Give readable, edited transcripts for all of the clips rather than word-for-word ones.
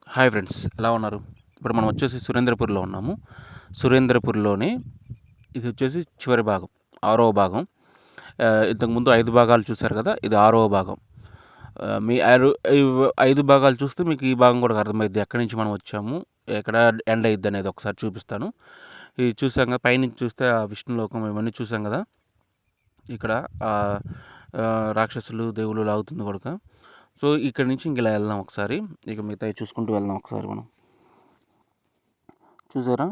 Hi friends, ఎలా ఉన్నారు? ఇప్పుడు మనం వచ్చేసి సురేంద్రపూర్లో ఉన్నాము. సురేంద్రపూర్లోని ఇది వచ్చేసి చివరి భాగం, 6వ భాగం. ఇంతకుముందు 5 భాగాలు చూశారు కదా, ఇది 6వ భాగం. మీ 5 భాగాలు చూస్తే మీకు ఈ భాగం కూడా అర్థమైద్ది, ఎక్కడి నుంచి మనం వచ్చాము, ఎక్కడ ఎండ్ అయ్యిద్ది అనేది ఒకసారి చూపిస్తాను. ఇది చూసాం కదా, పైనుంచి చూస్తే ఆ విష్ణులోకం ఇవన్నీ చూసాం కదా. ఇక్కడ రాక్షసులు దేవుళ్ళు లాగుతుంది కూడా. సో ఇక్కడ నుంచి ఇంక ఇలా వెళ్దాం ఒకసారి, ఇక మిగతాయి చూసుకుంటూ వెళ్దాం ఒకసారి. మనం చూసారా,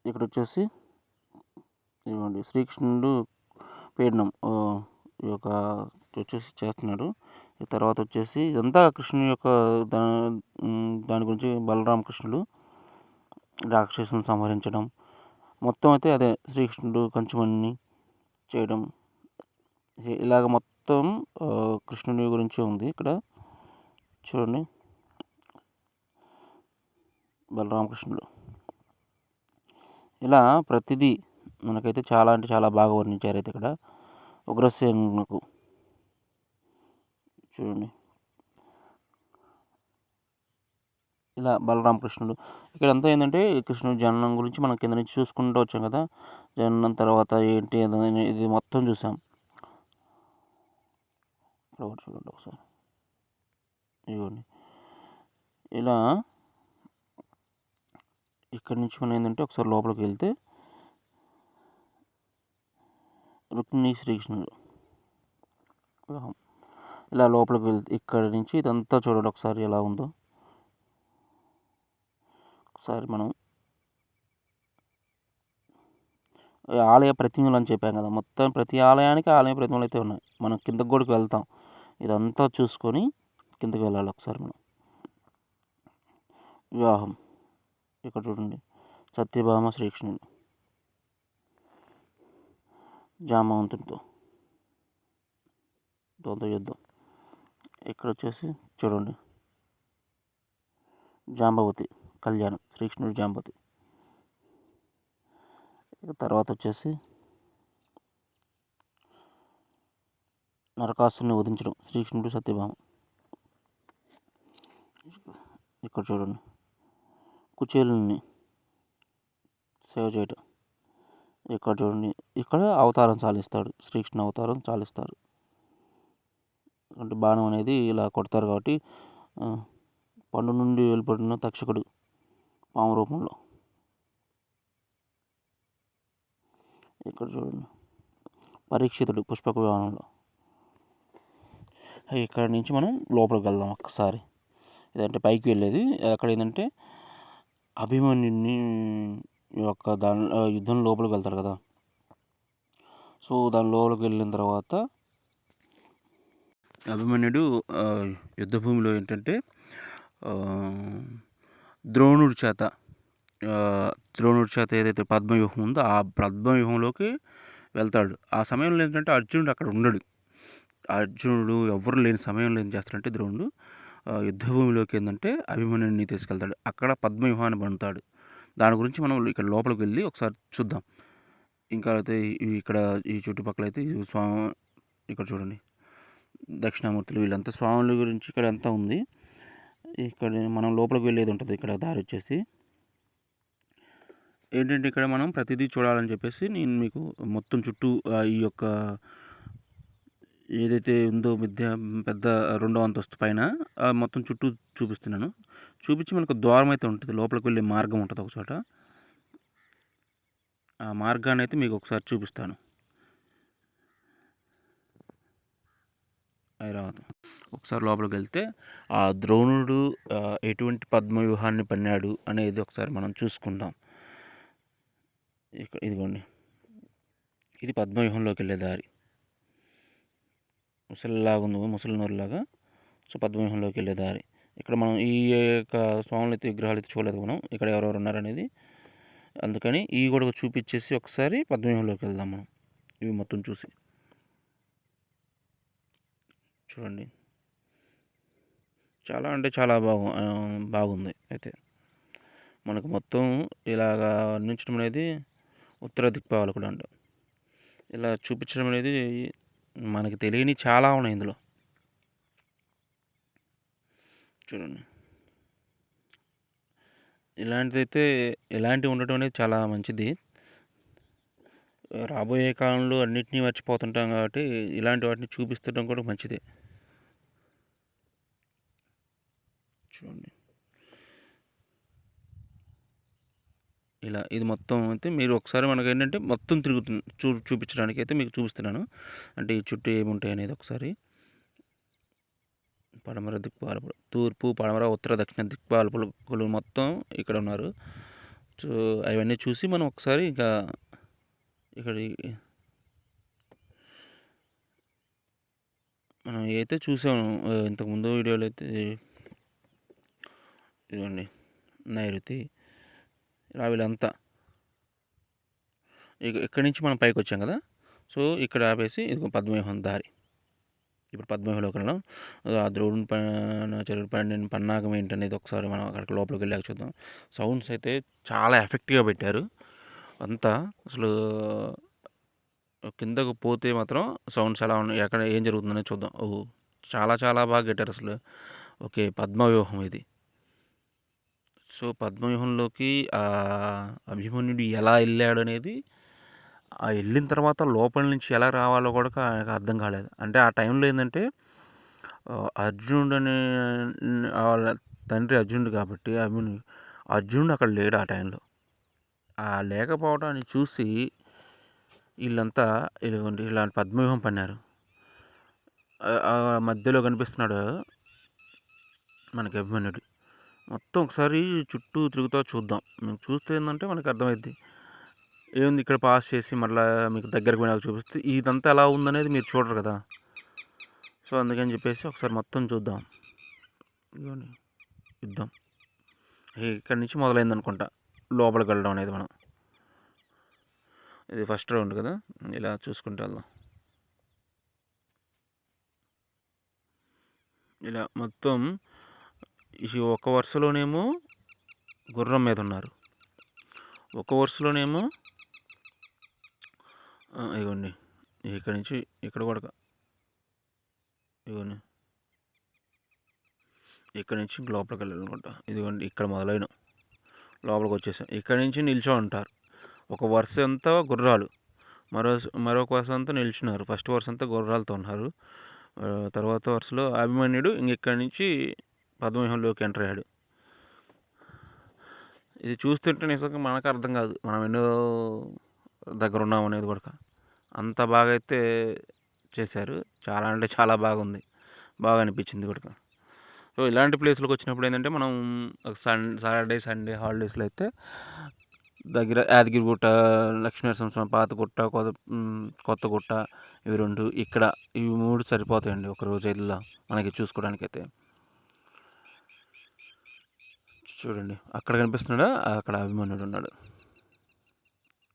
ఇక్కడ వచ్చేసి ఇవ్వండి శ్రీకృష్ణుడు పీడనం ఈ యొక్క వచ్చేసి చేస్తున్నాడు. తర్వాత వచ్చేసి ఇదంతా కృష్ణుని యొక్క దాని గురించి బలరామకృష్ణుడు రాక్షసులను సంహరించడం మొత్తం అయితే అదే. శ్రీకృష్ణుడు కంచుమణిని చేయడం, ఇలాగ మొత్తం కృష్ణుని గురించి ఉంది ఇక్కడ. చూడండి, బలరామకృష్ణుడు ఇలా ప్రతిదీ మనకైతే చాలా అంటే చాలా బాగా వర్ణించారు అయితే ఇక్కడ. ఉగ్రసేనుకు చూడండి, ఇలా బలరామకృష్ణుడు ఇక్కడ అంతా ఏంటంటే కృష్ణుడి జననం గురించి మనం కింద నుంచి చూసుకుంటూ వచ్చాం కదా. జననం తర్వాత ఏంటి ఇది మొత్తం చూసాం. చూడండి ఒకసారి, ఇవ్వండి ఇలా. ఇక్కడి నుంచి మనం ఏంటంటే ఒకసారి లోపలికి వెళ్తే రుక్మిణి శ్రీకృష్ణుడు ఇలా లోపలికి వెళ్తే ఇక్కడి నుంచి ఇదంతా చూడండి ఒకసారి ఎలా ఉందో. ఒకసారి మనం ఆలయ ప్రతిమలు అని చెప్పాం కదా, మొత్తం ప్రతి ఆలయానికి ఆలయ ప్రతిమలు అయితే ఉన్నాయి. మనం కిందకు కూడా వెళ్తాం, ఇదంతా చూసుకొని కిందకి వెళ్ళాలి ఒకసారి మనం. వివాహం ఇక్కడ చూడండి, సత్యభామ శ్రీకృష్ణుడు జామవంతుడితో యుద్ధం. ఇక్కడ వచ్చేసి చూడండి, జాంబవతి కళ్యాణం, శ్రీకృష్ణుడు జాంబవతి. తర్వాత వచ్చేసి నరకాసుని వధించడం, శ్రీకృష్ణుడు సత్యభామ. ఇక్కడ చూడండి, కుచేలుని సేవ చేయటం. ఇక్కడ చూడండి, ఇక్కడ అవతారం చాలిస్తాడు, శ్రీకృష్ణ అవతారం చాలిస్తారు. అంటే బాణం అనేది ఇలా కొడతారు కాబట్టి పండు నుండి వెళ్ళిపడిన తక్షకుడు పాము రూపంలో. ఇక్కడ చూడండి, పరీక్షితుడు పుష్పక విమానంలో. ఇక్కడ నుంచి మనం లోపలికి వెళ్దాం ఒక్కసారి. ఇదంటే పైకి వెళ్ళేది. అక్కడ ఏంటంటే అభిమన్యుని యొక్క యుద్ధం లోపలికి వెళ్తారు కదా. సో దాని లోపలికి వెళ్ళిన తర్వాత అభిమన్యుడు యుద్ధభూమిలో ఏంటంటే ద్రోణుడి చేత ఏదైతే పద్మవ్యూహం ఉందో ఆ పద్మవ్యూహంలోకి వెళ్తాడు. ఆ సమయంలో ఏంటంటే అర్జునుడు అక్కడ ఉండడు. అర్జునుడు ఎవరు లేని సమయంలో ఏం చేస్తాడంటే ద్రోణుడు యుద్ధభూమిలోకి ఏంటంటే అభిమన్యుడిని తీసుకెళ్తాడు. అక్కడ పద్మవ్యూహాన్ని పండుతాడు. దాని గురించి మనం ఇక్కడ లోపలికి వెళ్ళి ఒకసారి చూద్దాం. ఇంకా అయితే ఇక్కడ ఈ చుట్టుపక్కల అయితే ఇక్కడ చూడండి, దక్షిణామూర్తులు వీళ్ళంతా స్వాముల గురించి ఇక్కడ అంతా ఉంది. ఇక్కడ మనం లోపలికి వెళ్ళేది ఉంటుంది. ఇక్కడ దారి వచ్చేసి ఏంటంటే ఇక్కడ మనం ప్రతిదీ చూడాలని చెప్పేసి నేను మీకు మొత్తం చుట్టూ ఈ యొక్క ఏదైతే ఉందో పెద్ద 2వ అంతస్తు పైన మొత్తం చుట్టూ చూపిస్తున్నాను. చూపించి మనకు ద్వారం అయితే ఉంటుంది, లోపలికి వెళ్ళే మార్గం ఉంటుంది ఒక చోట. ఆ మార్గాన్ని అయితే మీకు ఒకసారి చూపిస్తాను. ఐరావతం ఒకసారి లోపలికి వెళ్తే ఆ ద్రోణుడు ఎటువంటి పద్మవ్యూహాన్ని పన్నాడు అనేది ఒకసారి మనం చూసుకుందాం. ఇదిగోండి, ఇది పద్మవ్యూహంలోకి వెళ్ళే దారి. ముసలిలాగా ఉంది, ముసలి నోరులాగా. సో పద్మవ్యూహంలోకి వెళ్ళే దారి. ఇక్కడ మనం ఈ యొక్క స్వాములు అయితే విగ్రహాలు అయితే చూడలేదు మనం, ఇక్కడ ఎవరెవరు ఉన్నారనేది. అందుకని ఇవి కూడా చూపించేసి ఒకసారి పద్మవ్యూహంలోకి వెళ్దాం మనం, ఇవి మొత్తం చూసి. చూడండి, చాలా అంటే చాలా బాగుంది. అయితే మనకు మొత్తం ఇలాగా వర్ణించడం అనేది ఉత్తర దిక్పాలకుడు అంట. ఇలా చూపించడం అనేది మనకి తెలియని చాలా ఉన్నాయి ఇందులో. చూడండి, ఇలాంటిదైతే ఇలాంటివి ఉండటం అనేది చాలా మంచిది. రాబోయే కాలంలో అన్నిటినీ మర్చిపోతుంటాం కాబట్టి ఇలాంటి వాటిని చూపిస్తడం కూడా మంచిదే. చూడండి, ఇలా ఇది మొత్తం అయితే మీరు ఒకసారి మనకేంటంటే మొత్తం తిరుగుతుంది చూపించడానికి అయితే మీకు చూపిస్తున్నాను. అంటే ఈ చుట్టూ ఏముంటాయి అనేది ఒకసారి. పడమర దిక్పాలకులు, తూర్పు, పడమర, ఉత్తర, దక్షిణ దిక్పాలకులు మొత్తం ఇక్కడ ఉన్నారు. సో అవన్నీ చూసి మనం ఒకసారి ఇంకా ఇక్కడ మనం ఏదైతే చూసాము ఇంతకుముందు వీడియోలో అయితే ఇదిగోండి నైరుతి, ఇలా వీళ్ళంతా ఇక్కడి నుంచి మనం పైకి వచ్చాం కదా. సో ఇక్కడ ఆపేసి ఇది పద్మవ్యూహం దారి. ఇప్పుడు పద్మవ్యూహంలోకి వెళ్ళడం, ఆ ద్రోణుని చెరువు పండిన పన్నాగం ఏంటనేది ఒకసారి మనం అక్కడికి లోపలికి వెళ్ళాక చూద్దాం. సౌండ్స్ అయితే చాలా ఎఫెక్టివ్గా పెట్టారు అంతా. అసలు కిందకు పోతే మాత్రం సౌండ్స్ ఎలా ఉన్నాయి, ఎక్కడ ఏం జరుగుతుందనేది చూద్దాం. చాలా చాలా బాగా కట్టారు అసలు. ఓకే, పద్మవ్యూహం ఇది. సో పద్మవ్యూహంలోకి అభిమన్యుడు ఎలా వెళ్ళాడు అనేది, ఆ వెళ్ళిన తర్వాత లోపల నుంచి ఎలా రావాలో కూడా నాకు అర్థం కాలేదు. అంటే ఆ టైంలో ఏంటంటే అర్జునుడు అనే వాళ్ళ తండ్రి అర్జునుడు కాబట్టి అర్జునుడు అక్కడ లేడు ఆ టైంలో. ఆ లేకపోవడాన్ని చూసి వీళ్ళంతా ఇలాంటి పద్మవ్యూహం పన్నారు. మధ్యలో కనిపిస్తున్నాడు మనకి అభిమన్యుడు. మొత్తం ఒకసారి చుట్టూ తిరుగుతా చూద్దాం. మేము చూస్తే ఏంటంటే మనకు అర్థమైద్ది. ఏముంది ఇక్కడ పాస్ చేసి మళ్ళీ మీకు దగ్గరకు పోయినాక చూపిస్తే ఇదంతా ఎలా ఉందనేది మీరు చూడరు కదా. సో అందుకని చెప్పేసి ఒకసారి మొత్తం చూద్దాం. ఇదిగోండి యుద్ధం ఇక్కడి నుంచి మొదలైంది అనుకుంటా లోపలికి వెళ్ళడం అనేది. మనం ఇది ఫస్ట్ రౌండ్ కదా, ఇలా చూసుకుంటూ వెళ్దాం. ఇలా మొత్తం ఒక వరుసలోనేమో గుర్రం మీద ఉన్నారు, ఒక వరుసలోనేమో ఇవ్వండి ఇక్కడి నుంచి ఇక్కడ కూడా ఇవ్వండి ఇక్కడ నుంచి లోపలికి వెళ్ళాలనుకుంటా. ఇదిగోండి ఇక్కడ మొదలైన లోపలికి వచ్చేసాం. ఇక్కడ నుంచి నిల్చో ఉంటారు. ఒక వరుస అంతా గుర్రాలు, మరొక వరుస అంతా నిల్చున్నారు. ఫస్ట్ వరుస అంతా గుర్రాలతో ఉన్నారు. తర్వాత వరుసలో అభిమన్యుడు ఇక్కడి నుంచి పద్మవ్యూహంలోకి ఎంటర్ అయ్యాడు. ఇది చూస్తుంటే నిజంగా మనకు అర్థం కాదు మనం ఎన్నో దగ్గర ఉన్నాం అనేది కూడా. అంత బాగా అయితే చేశారు. చాలా అంటే చాలా బాగుంది, బాగా అనిపించింది కూడా. సో ఇలాంటి ప్లేస్లకు వచ్చినప్పుడు ఏంటంటే మనం సాటర్డే సండే హాలిడేస్లో అయితే దగ్గర యాదగిరిగుట్ట, లక్ష్మీనరసింహస్వామి పాతగుట్ట, కొత్తగుట్ట, ఇవి రెండు ఇక్కడ ఇవి మూడు సరిపోతాయండి ఒకరోజు వెళ్ళా మనకి చూసుకోవడానికైతే. చూడండి అక్కడ కనిపిస్తున్నాడా, అక్కడ అభిమన్యుడు ఉన్నాడు.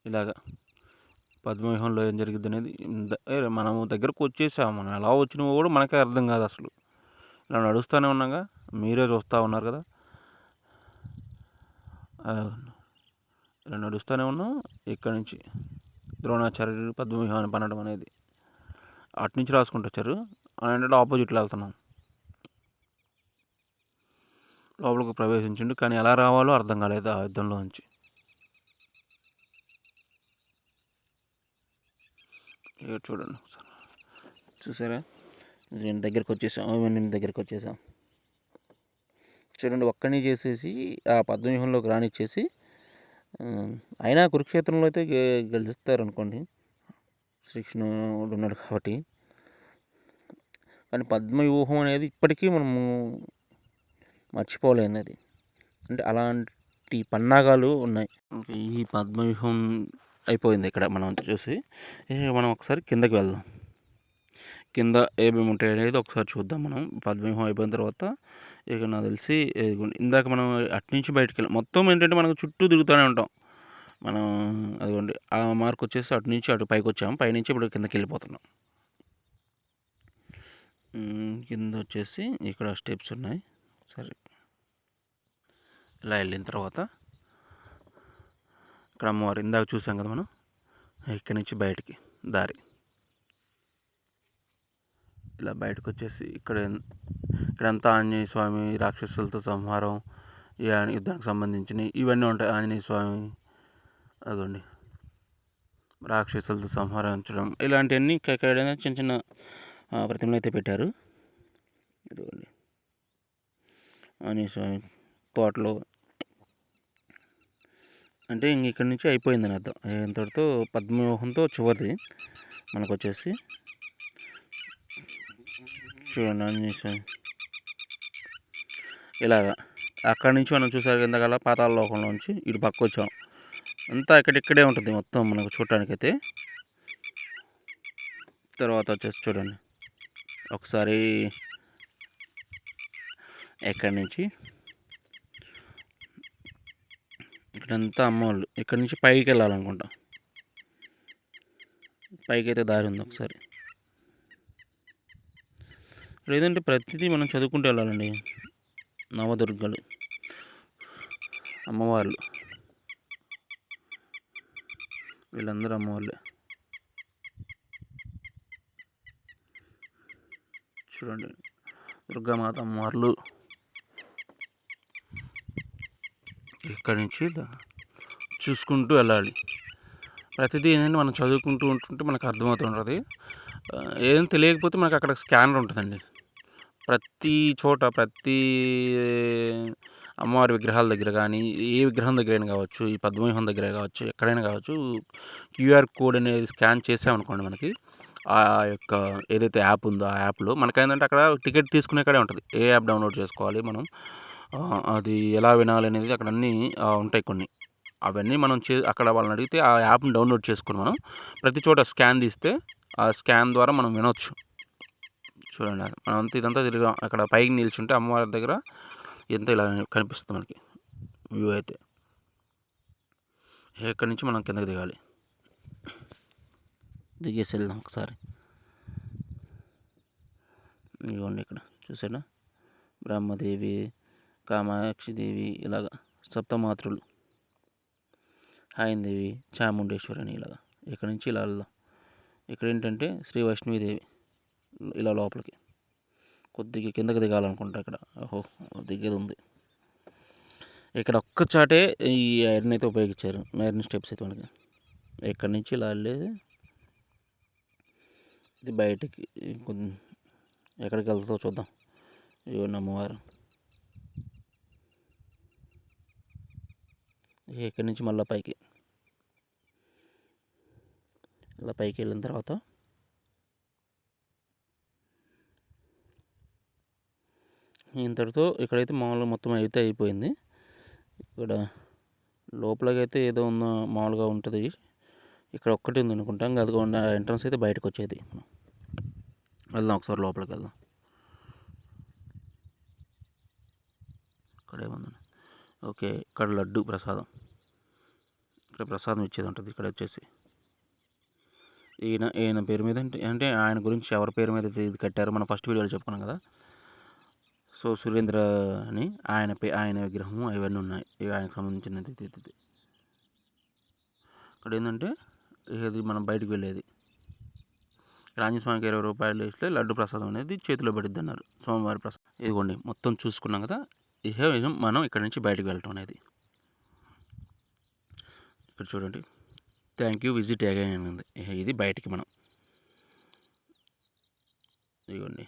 ఇలాగా పద్మవ్యూహంలో ఏం జరిగింది అనేది మనము దగ్గరకు వచ్చేసాము. మనం ఎలా వచ్చినామో కూడా మనకే అర్థం కాదు అసలు. ఇలా నడుస్తూనే ఉన్నాగా, మీరే చూస్తూ ఉన్నారు కదా. ఇలా నడుస్తూనే ఉన్నాం. ఇక్కడి నుంచి ద్రోణాచార్యుడు పద్మవ్యూహాన్ని పనడం అనేది అటు నుంచి రాసుకుంటూ వచ్చారు. ఏంటంటే ఆపోజిట్లో వెళ్తున్నాం. లోపలికి ప్రవేశించిండు కానీ ఎలా రావాలో అర్థం కాలేదు ఆ యుద్ధంలో నుంచి. చూడండి ఒకసారి, చూసారా నేను దగ్గరికి వచ్చేసాం, నేను దగ్గరికి వచ్చేసాం. చూడండి ఒక్కడిని చేసేసి ఆ పద్మవ్యూహంలోకి రానిచ్చేసి, అయినా కురుక్షేత్రంలో అయితే గెలుస్తారు అనుకోండి, శ్రీకృష్ణుడు ఉన్నాడు కాబట్టి. కానీ పద్మవ్యూహం అనేది ఇప్పటికీ మనము మర్చిపోలేనిది అది. అంటే అలాంటి పన్నాగాలు ఉన్నాయి. ఈ పద్మవ్యూహం అయిపోయింది ఇక్కడ మనం చూసి. మనం ఒకసారి కిందకి వెళ్దాం. కింద ఏమేమి ఉంటాయి అనేది ఒకసారి చూద్దాం. మనం పద్మవ్యూహం అయిపోయిన తర్వాత ఇక నాకు తెలిసి ఇందాక మనం అట్నుంచి బయటకు వెళ్ళాం. మొత్తం ఏంటంటే మనకు చుట్టూ తిరుగుతూనే ఉంటాం మనం. అదిగోండి ఆ మార్క్ వచ్చేసి అటు నుంచి అటు పైకి వచ్చాము, పైనుంచి ఇప్పుడు కిందకి వెళ్ళిపోతున్నాం. కింద వచ్చేసి ఇక్కడ స్టెప్స్ ఉన్నాయి. సరే ఇలా వెళ్ళిన తర్వాత ఇక్కడ అమ్మవారు ఇందాక చూసాం కదా మనం, ఇక్కడి నుంచి బయటికి దారి. ఇలా బయటకు వచ్చేసి ఇక్కడంతా ఆంజనేయ స్వామి రాక్షసులతో సంహారం యుద్ధానికి సంబంధించినవి ఇవన్నీ ఉంటాయి. ఆంజనేయ స్వామి అదండి, రాక్షసులతో సంహరించడం, ఇలాంటివన్నీ ఇక్కడ చిన్న చిన్న ప్రతిమలు అయితే పెట్టారు. ఇదిగోండి ఆంజనేయ స్వామి తోటలో. అంటే ఇంక ఇక్కడి నుంచి అయిపోయిందని అర్థం. ఇంతటితో పద్మవ్యూహంతో చివరిది మనకు వచ్చేసి. చూడండి ఆంజనేయ స్వామి ఇలాగా అక్కడి నుంచి మనం చూసారు కిందకల్లా పాతాళ లోకంలో నుంచి ఇటు పక్క వచ్చాం. అంతా ఇక్కడిక్కడే ఉంటుంది మొత్తం మనకు చూడటానికైతే. తర్వాత వచ్చేసి చూడండి ఒకసారి ఎక్కడి నుంచి ఇక్కడంతా అమ్మవాళ్ళు. ఇక్కడి నుంచి పైకి వెళ్ళాలనుకుంటా, పైకి అయితే దారి ఉంది. ఒకసారి లేదంటే ప్రతిదీ మనం చదువుకుంటూ వెళ్ళాలండి. నవదుర్గలు అమ్మవార్లు, వీళ్ళందరూ అమ్మవాళ్ళే. చూడండి దుర్గామాత అమ్మవార్లు. ఇక్కడి నుంచి చూసుకుంటూ వెళ్ళాలి. ప్రతిదీ ఏంటంటే మనం చదువుకుంటూ ఉంటుంటే మనకు అర్థమవుతుంటుంది. ఏం తెలియకపోతే మనకు అక్కడ స్కానర్ ఉంటుందండి. ప్రతి చోట, ప్రతి అమ్మవారి విగ్రహాల దగ్గర కానీ, ఏ విగ్రహం దగ్గరైనా కావచ్చు, ఈ పద్మవ్యూహం దగ్గర కావచ్చు, ఎక్కడైనా కావచ్చు, క్యూఆర్ కోడ్ అనేది స్కాన్ చేసామనుకోండి, మనకి ఆ యొక్క ఏదైతే యాప్ ఉందో ఆ యాప్లో మనకేంటంటే అక్కడ టికెట్ తీసుకునే కాడే ఉంటుంది. ఏ యాప్ డౌన్లోడ్ చేసుకోవాలి, మనం అది ఎలా వినాలి అనేది అక్కడ అన్నీ ఉంటాయి కొన్ని. అవన్నీ మనం అక్కడ వాళ్ళని అడిగితే ఆ యాప్ని డౌన్లోడ్ చేసుకుని మనం ప్రతి చోట స్కాన్ తీస్తే ఆ స్కాన్ ద్వారా మనం వినొచ్చు. చూడండి మనం అంతా ఇదంతా తిరిగాం. అక్కడ పైకి నిల్చుంటే అమ్మవారి దగ్గర ఎంత ఇలా కనిపిస్తుంది మనకి వ్యూ అయితే. ఇక్కడి నుంచి మనం కిందకి దిగాలి. దిగేసి వెళ్దాం ఒకసారి. ఇవ్వండి ఇక్కడ చూసారా, బ్రహ్మదేవి, కామాక్షిదేవి, ఇలాగ సప్తమాతృలు, హాయిందేవి, చాముండేశ్వరి ఇలాగా. ఇక్కడ నుంచి ఇలా వెళ్దాం. ఇక్కడ ఏంటంటే శ్రీ వైష్ణవీదేవి. ఇలా లోపలికి కొద్దిగా కిందకి దిగాలనుకుంటా. ఇక్కడ దిగేది ఉంది. ఇక్కడ ఒక్క చాటే ఈ ఐరన్ అయితే ఉపయోగించారు, ఐరన్ స్టెప్స్ అయితే మనకి. ఇక్కడి నుంచి ఇలా వెళ్ళేది ఇది బయటికి. ఎక్కడికి వెళ్తుందో చూద్దాం. ఇవ్వండి అమ్మవారు. ఇక్కడి నుంచి మళ్ళీ పైకి, ఇలా పైకి వెళ్ళిన తర్వాత ఇంతటితో ఇక్కడైతే మామూలుగా మొత్తం అయితే అయిపోయింది. ఇక్కడ లోపలకి అయితే ఏదో ఉన్న మామూలుగా ఉంటుంది. ఇక్కడ ఒక్కటి ఉంది అనుకుంటాం. ఇంకా అది ఎంట్రన్స్ అయితే బయటకు వచ్చేది. వెళ్దాం ఒకసారి లోపలికి వెళ్దాం. ఇక్కడ ఏముందని ఓకే, ఇక్కడ లడ్డు ప్రసాదం, ఇక్కడ ప్రసాదం ఇచ్చేది ఉంటుంది. ఇక్కడ వచ్చేసి ఈయన పేరు మీద అంటే ఆయన గురించి ఎవరి పేరు మీద ఇది కట్టారో మనం ఫస్ట్ వీడియోలో చెప్పుకున్నాం కదా. సో సురేంద్ర అని ఆయన విగ్రహం అవన్నీ ఉన్నాయి. ఇవి ఆయనకు సంబంధించినది. ఇక్కడ ఏంటంటే ఇది మనం బయటకు వెళ్ళేది. ఆంజనేయ స్వామికి 20 రూపాయలు ఇస్తే లడ్డు ప్రసాదం అనేది చేతిలో పడిద్ది అన్నారు, స్వామివారి ప్రసాదం. ఇదిగోండి మొత్తం చూసుకున్నాం కదా. మనం ఇక్కడ నుంచి బయటకు వెళ్ళటం అనేది. ఇక్కడ చూడండి, థ్యాంక్ యూ, విజిట్ అగైన్ ఉంది. ఇది బయటికి మనం. ఇదిగోండి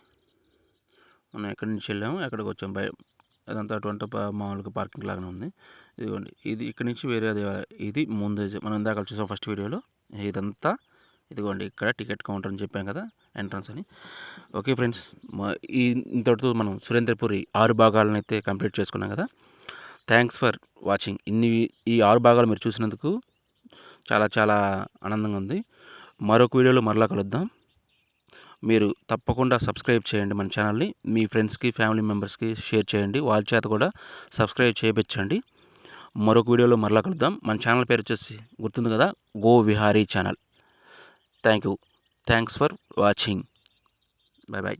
మనం ఎక్కడి నుంచి వెళ్ళాము, ఎక్కడికి వచ్చాము. అదంతా అటువంటి మామూలుగా పార్కింగ్ లాగానే ఉంది. ఇదిగోండి ఇది ఇక్కడ నుంచి వేరే ఇది ముందు మనం ఇందాక చూసాం ఫస్ట్ వీడియోలో. ఇదంతా ఇదిగోండి ఇక్కడ టికెట్ కౌంటర్ అని చెప్పాం కదా, ఎంట్రన్స్ అని. ఓకే ఫ్రెండ్స్, ఇంతటితో మనం సురేంద్రపురి 6 భాగాలను అయితే కంప్లీట్ చేసుకున్నాం కదా. Thanks for watching. ఈ 6 భాగాలు మీరు చూసినందుకు చాలా చాలా ఆనందంగా ఉంది. మరొక వీడియోలో మరలా కలుద్దాం. మీరు తప్పకుండా సబ్స్క్రైబ్ చేయండి మన ఛానల్ని. మీ ఫ్రెండ్స్కి, ఫ్యామిలీ మెంబర్స్కి షేర్ చేయండి. వాళ్ళ చేత కూడా సబ్స్క్రైబ్ చేయించండి. మరొక వీడియోలో మరలా కలుద్దాం. మన ఛానల్ పేరు వచ్చేసి గుర్తుంది కదా, Go Vihari channel. Thank you. Thanks for watching. Bye bye.